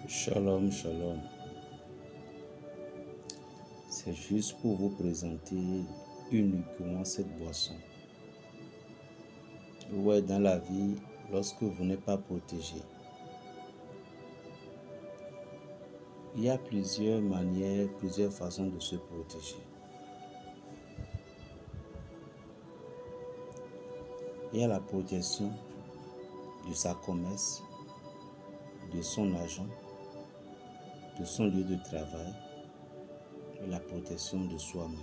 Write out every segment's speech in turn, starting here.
Shalom, shalom. C'est juste pour vous présenter uniquement cette boisson. Ouais, dans la vie, lorsque vous n'êtes pas protégé, il y a plusieurs manières, plusieurs façons de se protéger. Il y a la protection de sa commerce, de son argent, de son lieu de travail et la protection de soi-même.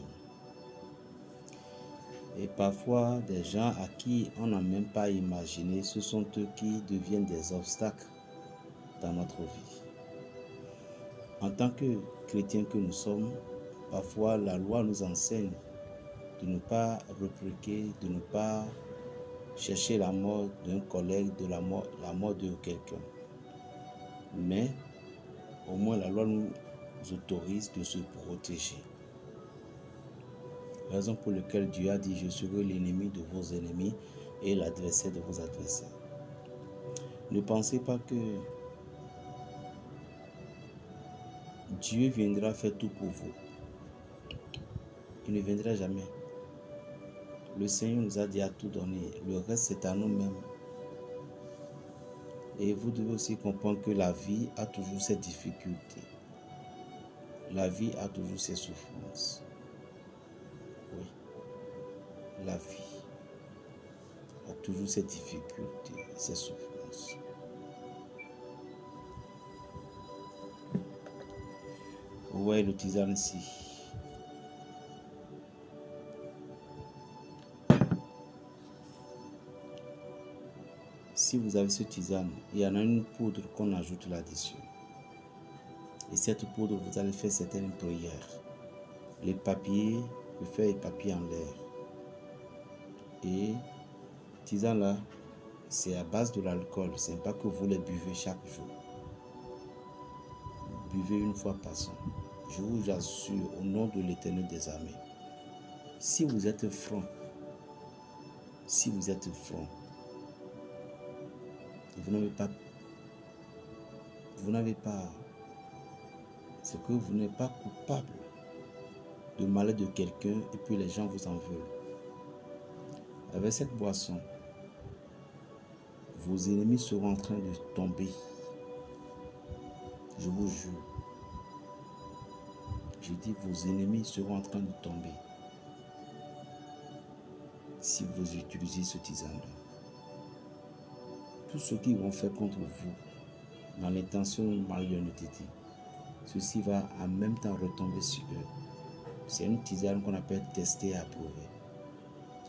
Et parfois, des gens à qui on n'a même pas imaginé, ce sont eux qui deviennent des obstacles dans notre vie. En tant que chrétiens que nous sommes, parfois la loi nous enseigne de ne pas répliquer, de ne pas chercher la mort d'un collègue, la mort de quelqu'un. Mais au moins la loi nous autorise de se protéger. Raison pour laquelle Dieu a dit: je serai l'ennemi de vos ennemis et l'adversaire de vos adversaires. Ne pensez pas que Dieu viendra faire tout pour vous. Il ne viendra jamais. Le Seigneur nous a dit à tout donner. Le reste, c'est à nous-mêmes. Et vous devez aussi comprendre que la vie a toujours ses difficultés. La vie a toujours ses souffrances. Oui. La vie a toujours ses difficultés, ses souffrances. Vous voyez le tisane ici. Si vous avez ce tisane, il y en a une poudre qu'on ajoute là-dessus. Et cette poudre, vous allez faire certaines prières. Les papiers, le faire les papiers en l'air. Et tisane là, c'est à base de l'alcool. Ce n'est pas que vous les buvez chaque jour. Buvez une fois par jour. Je vous assure, au nom de l'Éternel des armées, si vous êtes franc, vous n'avez pas, c'est que vous n'êtes pas coupable de malheur de quelqu'un et puis les gens vous en veulent. Avec cette boisson, vos ennemis seront en train de tomber. Je vous jure. Je dis, vos ennemis seront en train de tomber si vous utilisez ce tisane-là. Tous ceux qui vont faire contre vous dans l'intention de malhonnêteté, ceci va en même temps retomber sur eux. C'est une tisane qu'on appelle tester et approuver.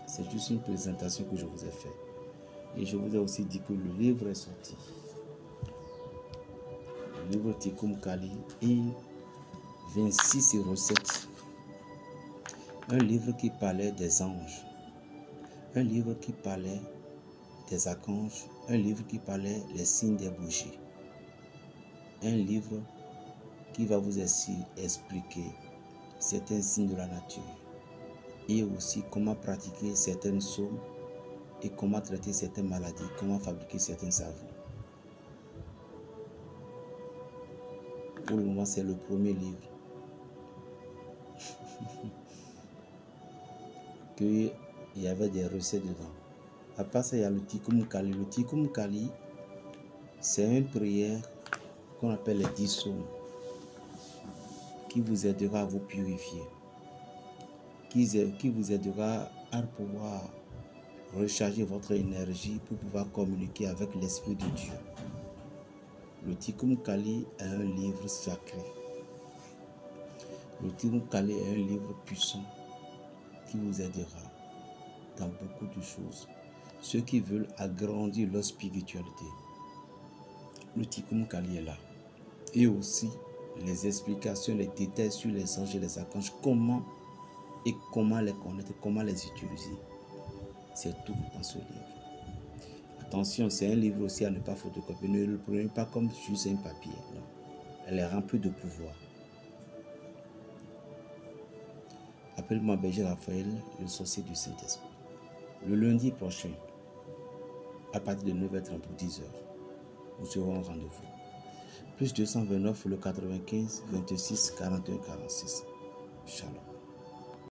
C'est juste une présentation que je vous ai faite. Et je vous ai aussi dit que le livre est sorti. Le livre Tikkun Kali et 26 recettes. Un livre qui parlait des anges. Un livre qui parlait des archanges. Un livre qui parlait des signes des bougies. Un livre qui va vous expliquer certains signes de la nature. Et aussi comment pratiquer certaines saumes et comment traiter certaines maladies, comment fabriquer certains savons. Pour le moment, c'est le premier livre qu'il y avait des recettes dedans. À part ça, il y a le Tikkun Kali. Le Tikkun Kali, c'est une prière qu'on appelle les 10 saumes qui vous aidera à vous purifier, qui vous aidera à pouvoir recharger votre énergie pour pouvoir communiquer avec l'Esprit de Dieu. Le Tikkun Kali est un livre sacré. Le Tikkun Kali est un livre puissant qui vous aidera dans beaucoup de choses. Ceux qui veulent agrandir leur spiritualité, le Tikkun Kali est là. Et aussi les explications, les détails sur les anges et les archanges, comment les connaître, comment les utiliser. C'est tout dans ce livre. Attention, c'est un livre aussi à ne pas photocopier. Ne le prenez pas comme juste un papier. Non. Elle est remplie de pouvoir. Appelle-moi Berger Raphaël, le sorcier du Saint-Esprit. Le lundi prochain, à partir de 9h30 ou 10h, nous serons au rendez-vous. Plus 229 le 95 26 41 46. Shalom.